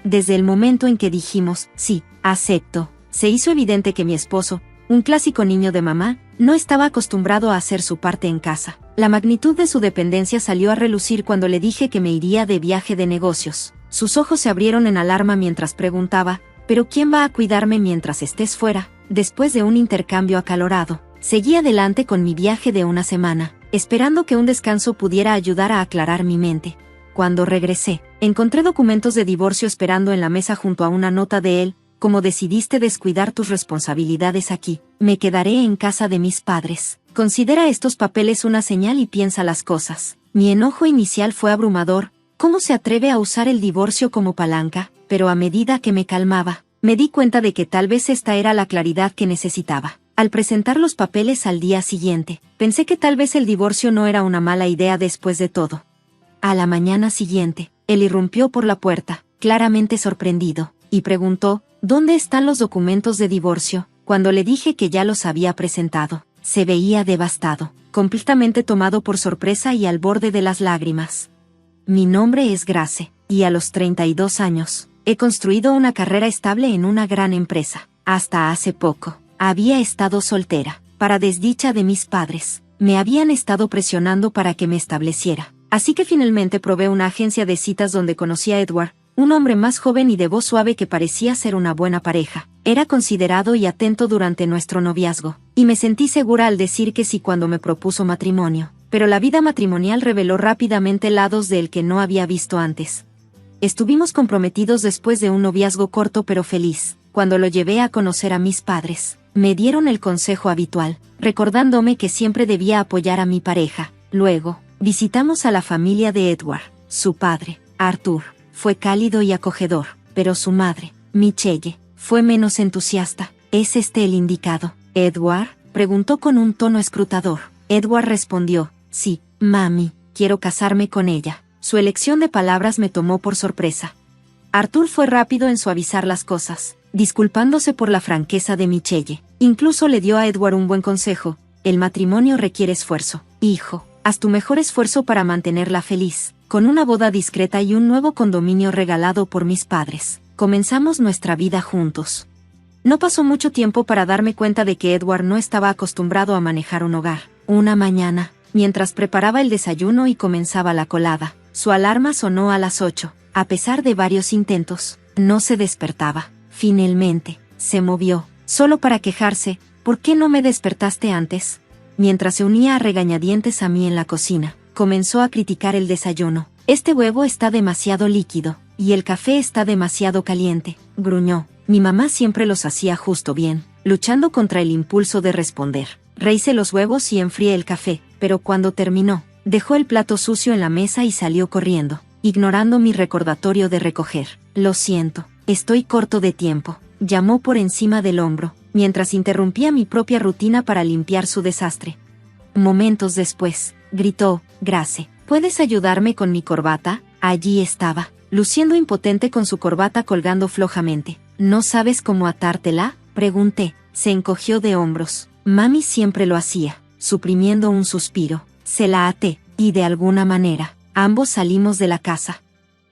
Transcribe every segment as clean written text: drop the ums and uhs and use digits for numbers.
Desde el momento en que dijimos, sí, acepto, se hizo evidente que mi esposo, un clásico niño de mamá, no estaba acostumbrado a hacer su parte en casa. La magnitud de su dependencia salió a relucir cuando le dije que me iría de viaje de negocios. Sus ojos se abrieron en alarma mientras preguntaba, ¿pero quién va a cuidarme mientras estés fuera? Después de un intercambio acalorado, seguí adelante con mi viaje de una semana, esperando que un descanso pudiera ayudar a aclarar mi mente. Cuando regresé, encontré documentos de divorcio esperando en la mesa junto a una nota de él. Como decidiste descuidar tus responsabilidades aquí, me quedaré en casa de mis padres. Considera estos papeles una señal y piensa las cosas. Mi enojo inicial fue abrumador. ¿Cómo se atreve a usar el divorcio como palanca? Pero a medida que me calmaba, me di cuenta de que tal vez esta era la claridad que necesitaba. Al presentar los papeles al día siguiente, pensé que tal vez el divorcio no era una mala idea después de todo. A la mañana siguiente, él irrumpió por la puerta, claramente sorprendido, y preguntó, ¿dónde están los documentos de divorcio? Cuando le dije que ya los había presentado, se veía devastado, completamente tomado por sorpresa y al borde de las lágrimas. Mi nombre es Grace, y a los 32 años, he construido una carrera estable en una gran empresa. Hasta hace poco, había estado soltera. Para desdicha de mis padres, me habían estado presionando para que me estableciera. Así que finalmente probé una agencia de citas donde conocí a Edward, un hombre más joven y de voz suave que parecía ser una buena pareja. Era considerado y atento durante nuestro noviazgo, y me sentí segura al decir que sí cuando me propuso matrimonio. Pero la vida matrimonial reveló rápidamente lados del que no había visto antes. Estuvimos comprometidos después de un noviazgo corto pero feliz. Cuando lo llevé a conocer a mis padres, me dieron el consejo habitual, recordándome que siempre debía apoyar a mi pareja. Luego, visitamos a la familia de Edward. Su padre, Arthur, fue cálido y acogedor, pero su madre, Michelle, fue menos entusiasta. ¿Es este el indicado, Edward?, preguntó con un tono escrutador. Edward respondió, sí, mami, quiero casarme con ella. Su elección de palabras me tomó por sorpresa. Arthur fue rápido en suavizar las cosas, disculpándose por la franqueza de Michelle. Incluso le dio a Edward un buen consejo: el matrimonio requiere esfuerzo. Hijo, haz tu mejor esfuerzo para mantenerla feliz. Con una boda discreta y un nuevo condominio regalado por mis padres, comenzamos nuestra vida juntos. No pasó mucho tiempo para darme cuenta de que Edward no estaba acostumbrado a manejar un hogar. Una mañana, mientras preparaba el desayuno y comenzaba la colada, su alarma sonó a las 8. A pesar de varios intentos, no se despertaba. Finalmente, se movió, solo para quejarse: ¿por qué no me despertaste antes? Mientras se unía a regañadientes a mí en la cocina, comenzó a criticar el desayuno. Este huevo está demasiado líquido, y el café está demasiado caliente, gruñó. Mi mamá siempre los hacía justo bien. Luchando contra el impulso de responder, rehice los huevos y enfrié el café, pero cuando terminó, dejó el plato sucio en la mesa y salió corriendo, ignorando mi recordatorio de recoger. Lo siento, estoy corto de tiempo, llamó por encima del hombro, mientras interrumpía mi propia rutina para limpiar su desastre. Momentos después, gritó: Grace, ¿puedes ayudarme con mi corbata? Allí estaba, luciendo impotente con su corbata colgando flojamente. ¿No sabes cómo atártela?, pregunté. Se encogió de hombros. Mami siempre lo hacía, suprimiendo un suspiro. Se la até, y de alguna manera, ambos salimos de la casa.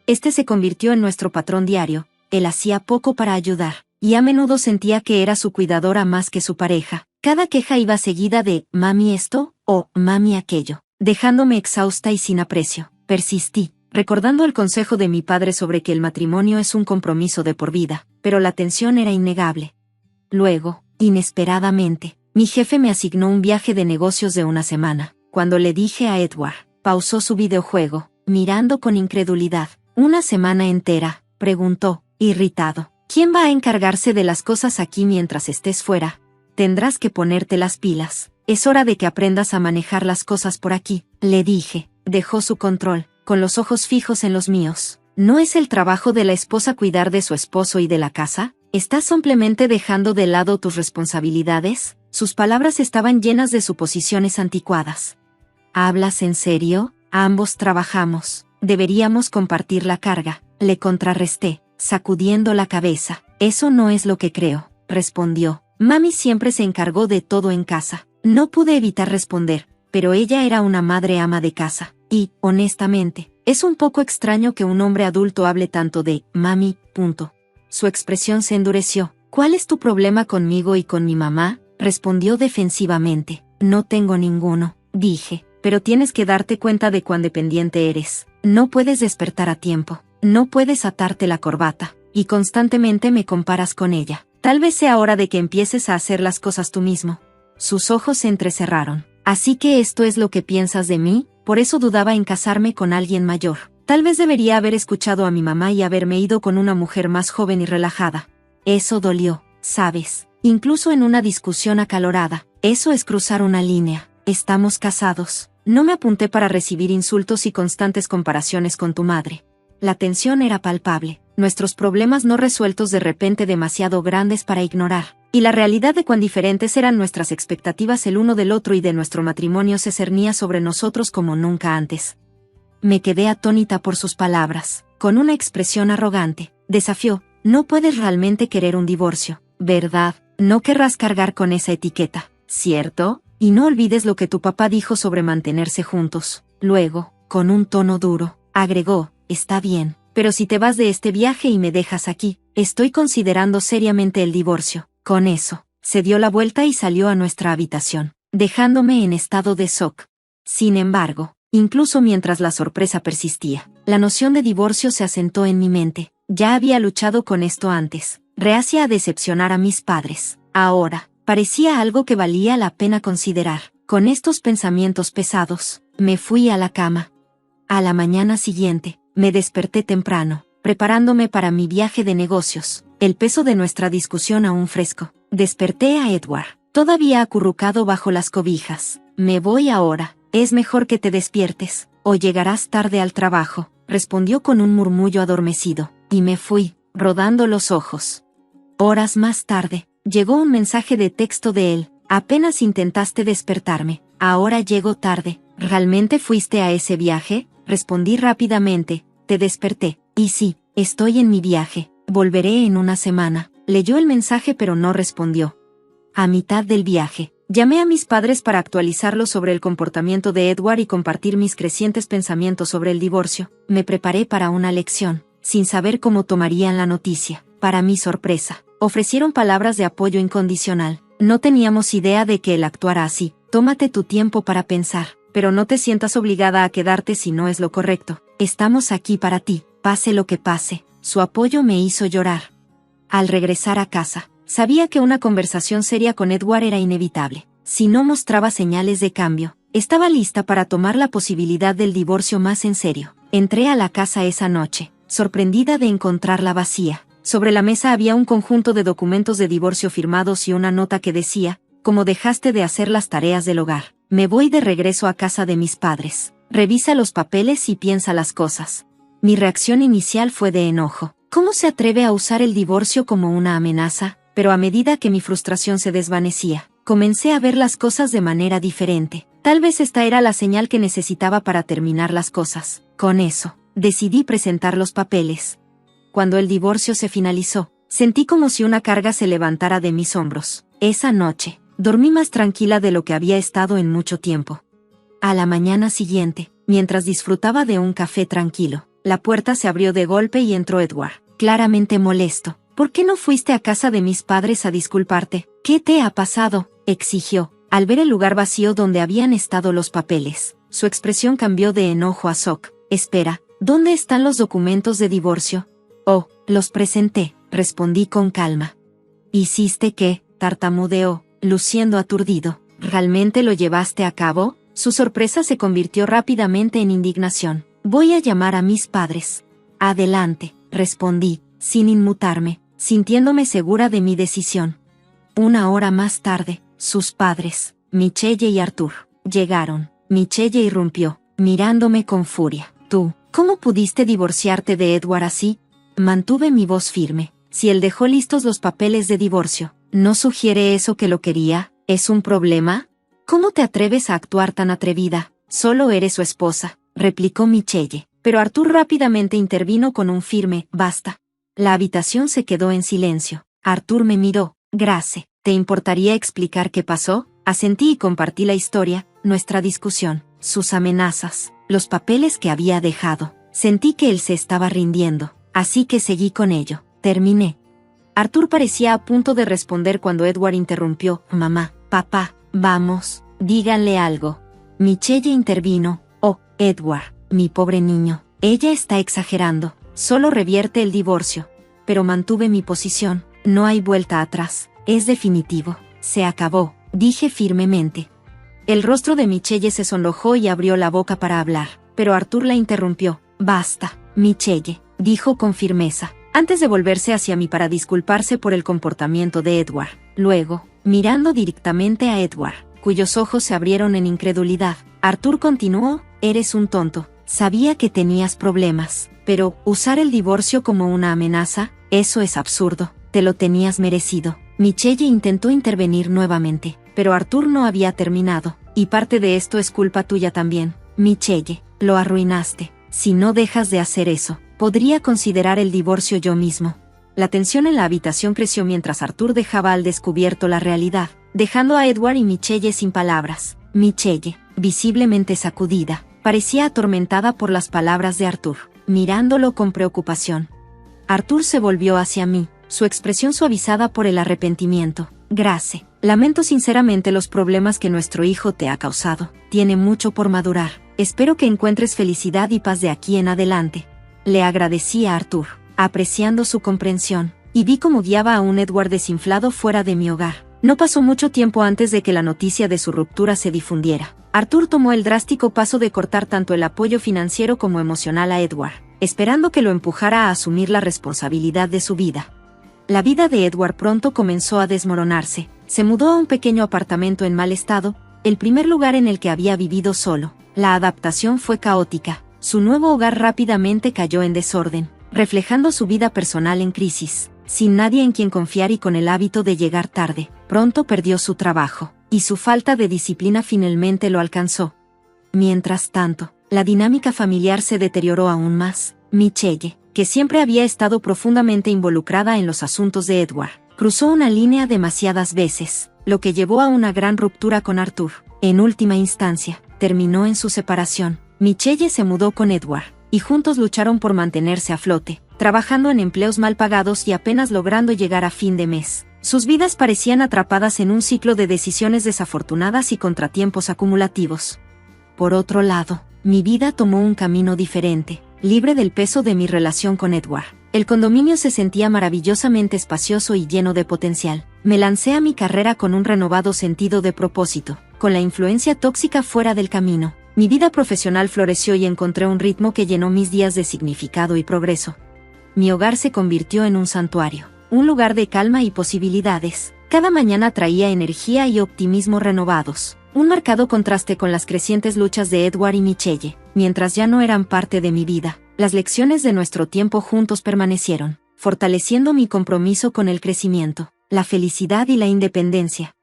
Este se convirtió en nuestro patrón diario. Él hacía poco para ayudar, y a menudo sentía que era su cuidadora más que su pareja. Cada queja iba seguida de «mami esto» o «mami aquello», dejándome exhausta y sin aprecio. Persistí, recordando el consejo de mi padre sobre que el matrimonio es un compromiso de por vida, pero la tensión era innegable. Luego, inesperadamente, mi jefe me asignó un viaje de negocios de una semana. Cuando le dije a Edward, pausó su videojuego, mirando con incredulidad. ¿Una semana entera?, preguntó, irritado. ¿Quién va a encargarse de las cosas aquí mientras estés fuera? Tendrás que ponerte las pilas. Es hora de que aprendas a manejar las cosas por aquí, le dije. Dejó su control, con los ojos fijos en los míos. ¿No es el trabajo de la esposa cuidar de su esposo y de la casa? ¿Estás simplemente dejando de lado tus responsabilidades? Sus palabras estaban llenas de suposiciones anticuadas. ¿Hablas en serio? Ambos trabajamos. Deberíamos compartir la carga, le contrarresté, sacudiendo la cabeza. Eso no es lo que creo, respondió. Mami siempre se encargó de todo en casa. No pude evitar responder, pero ella era una madre ama de casa, y, honestamente, Es un poco extraño que un hombre adulto hable tanto de mami, punto. Su expresión se endureció. ¿Cuál es tu problema conmigo y con mi mamá? Respondió defensivamente. No tengo ninguno, dije, pero tienes que darte cuenta de cuán dependiente eres. No puedes despertar a tiempo, no puedes atarte la corbata, y constantemente me comparas con ella. Tal vez sea hora de que empieces a hacer las cosas tú mismo. Sus ojos se entrecerraron. Así que esto es lo que piensas de mí, por eso dudaba en casarme con alguien mayor. Tal vez debería haber escuchado a mi mamá y haberme ido con una mujer más joven y relajada. Eso dolió, ¿sabes? Incluso en una discusión acalorada. Eso es cruzar una línea. Estamos casados. No me apunté para recibir insultos y constantes comparaciones con tu madre. La tensión era palpable. Nuestros problemas no resueltos de repente demasiado grandes para ignorar. Y la realidad de cuán diferentes eran nuestras expectativas el uno del otro y de nuestro matrimonio se cernía sobre nosotros como nunca antes. Me quedé atónita por sus palabras. Con una expresión arrogante, desafió, no puedes realmente querer un divorcio, ¿verdad? No querrás cargar con esa etiqueta, ¿cierto? Y no olvides lo que tu papá dijo sobre mantenerse juntos. Luego, con un tono duro, agregó, está bien, pero si te vas de este viaje y me dejas aquí, estoy considerando seriamente el divorcio. Con eso, se dio la vuelta y salió a nuestra habitación, dejándome en estado de shock. Sin embargo, incluso mientras la sorpresa persistía, la noción de divorcio se asentó en mi mente. Ya había luchado con esto antes, reacia a decepcionar a mis padres. Ahora, parecía algo que valía la pena considerar. Con estos pensamientos pesados, me fui a la cama. A la mañana siguiente, me desperté temprano, preparándome para mi viaje de negocios, el peso de nuestra discusión aún fresco. Desperté a Edward, todavía acurrucado bajo las cobijas. Me voy ahora, es mejor que te despiertes, o llegarás tarde al trabajo, respondió con un murmullo adormecido, y me fui, rodando los ojos. Horas más tarde, llegó un mensaje de texto de él, apenas intentaste despertarme, ahora llego tarde. ¿Realmente fuiste a ese viaje? Respondí rápidamente, te desperté, y sí, estoy en mi viaje, volveré en una semana. Leyó el mensaje pero no respondió. A mitad del viaje, llamé a mis padres para actualizarlos sobre el comportamiento de Edward y compartir mis crecientes pensamientos sobre el divorcio. Me preparé para una lección, sin saber cómo tomarían la noticia. Para mi sorpresa, ofrecieron palabras de apoyo incondicional. No teníamos idea de que él actuara así. Tómate tu tiempo para pensar, pero no te sientas obligada a quedarte si no es lo correcto. Estamos aquí para ti, pase lo que pase. Su apoyo me hizo llorar. Al regresar a casa, sabía que una conversación seria con Edward era inevitable. Si no mostraba señales de cambio, estaba lista para tomar la posibilidad del divorcio más en serio. Entré a la casa esa noche, sorprendida de encontrarla vacía. Sobre la mesa había un conjunto de documentos de divorcio firmados y una nota que decía, como dejaste de hacer las tareas del hogar, me voy de regreso a casa de mis padres. Revisa los papeles y piensa las cosas. Mi reacción inicial fue de enojo. ¿Cómo se atreve a usar el divorcio como una amenaza? Pero a medida que mi frustración se desvanecía, comencé a ver las cosas de manera diferente. Tal vez esta era la señal que necesitaba para terminar las cosas. Con eso, decidí presentar los papeles. Cuando el divorcio se finalizó, sentí como si una carga se levantara de mis hombros. Esa noche, dormí más tranquila de lo que había estado en mucho tiempo. A la mañana siguiente, mientras disfrutaba de un café tranquilo, la puerta se abrió de golpe y entró Edward, claramente molesto. ¿Por qué no fuiste a casa de mis padres a disculparte? ¿Qué te ha pasado?, exigió, al ver el lugar vacío donde habían estado los papeles. Su expresión cambió de enojo a shock. Espera, ¿dónde están los documentos de divorcio? Oh, los presenté, respondí con calma. ¿Hiciste qué?, tartamudeó, luciendo aturdido. ¿Realmente lo llevaste a cabo? Su sorpresa se convirtió rápidamente en indignación. Voy a llamar a mis padres. Adelante, respondí, sin inmutarme, sintiéndome segura de mi decisión. Una hora más tarde, sus padres, Michelle y Arthur, llegaron. Michelle irrumpió, mirándome con furia. Tú, ¿cómo pudiste divorciarte de Edward así? Mantuve mi voz firme. Si él dejó listos los papeles de divorcio, ¿no sugiere eso que lo quería? ¿Es un problema? ¿Cómo te atreves a actuar tan atrevida? Solo eres su esposa, replicó Michelle, pero Arthur rápidamente intervino con un firme, basta. La habitación se quedó en silencio. Arthur me miró. Grace, ¿te importaría explicar qué pasó? Asentí y compartí la historia, nuestra discusión, sus amenazas. los papeles que había dejado. Sentí que él se estaba rindiendo, así que seguí con ello. Terminé. Arthur parecía a punto de responder cuando Edward interrumpió. Mamá, papá, vamos, díganle algo. Michelle intervino. Oh, Edward, mi pobre niño, ella está exagerando, solo revierte el divorcio. Pero mantuve mi posición, no hay vuelta atrás, es definitivo, se acabó, dije firmemente. El rostro de Michelle se sonrojó y abrió la boca para hablar, pero Arthur la interrumpió. Basta, Michelle, dijo con firmeza, antes de volverse hacia mí para disculparse por el comportamiento de Edward. Luego, mirando directamente a Edward, cuyos ojos se abrieron en incredulidad, Arthur continuó, eres un tonto, sabía que tenías problemas, pero usar el divorcio como una amenaza, eso es absurdo, te lo tenías merecido. Michelle intentó intervenir nuevamente, pero Arthur no había terminado, y parte de esto es culpa tuya también, Michelle, lo arruinaste. Si no dejas de hacer eso, podría considerar el divorcio yo mismo. La tensión en la habitación creció mientras Arthur dejaba al descubierto la realidad, dejando a Edward y Michelle sin palabras. Michelle, visiblemente sacudida, parecía atormentada por las palabras de Arthur, mirándolo con preocupación. Arthur se volvió hacia mí, su expresión suavizada por el arrepentimiento. Grace, lamento sinceramente los problemas que nuestro hijo te ha causado. Tiene mucho por madurar. Espero que encuentres felicidad y paz de aquí en adelante. Le agradecí a Arthur, apreciando su comprensión, y vi cómo guiaba a un Edward desinflado fuera de mi hogar. No pasó mucho tiempo antes de que la noticia de su ruptura se difundiera. Arthur tomó el drástico paso de cortar tanto el apoyo financiero como emocional a Edward, esperando que lo empujara a asumir la responsabilidad de su vida. La vida de Edward pronto comenzó a desmoronarse. Se mudó a un pequeño apartamento en mal estado, el primer lugar en el que había vivido solo. La adaptación fue caótica. Su nuevo hogar rápidamente cayó en desorden, reflejando su vida personal en crisis. Sin nadie en quien confiar y con el hábito de llegar tarde, pronto perdió su trabajo, y su falta de disciplina finalmente lo alcanzó. Mientras tanto, la dinámica familiar se deterioró aún más. Michelle, que siempre había estado profundamente involucrada en los asuntos de Edward, cruzó una línea demasiadas veces, lo que llevó a una gran ruptura con Arthur. En última instancia, terminó en su separación. Michelle se mudó con Edward, y juntos lucharon por mantenerse a flote, trabajando en empleos mal pagados y apenas logrando llegar a fin de mes. Sus vidas parecían atrapadas en un ciclo de decisiones desafortunadas y contratiempos acumulativos. Por otro lado, mi vida tomó un camino diferente, libre del peso de mi relación con Edward. El condominio se sentía maravillosamente espacioso y lleno de potencial. Me lancé a mi carrera con un renovado sentido de propósito, con la influencia tóxica fuera del camino. Mi vida profesional floreció y encontré un ritmo que llenó mis días de significado y progreso. Mi hogar se convirtió en un santuario, un lugar de calma y posibilidades. Cada mañana traía energía y optimismo renovados, un marcado contraste con las crecientes luchas de Edward y Michelle. Mientras ya no eran parte de mi vida, las lecciones de nuestro tiempo juntos permanecieron, fortaleciendo mi compromiso con el crecimiento, la felicidad y la independencia.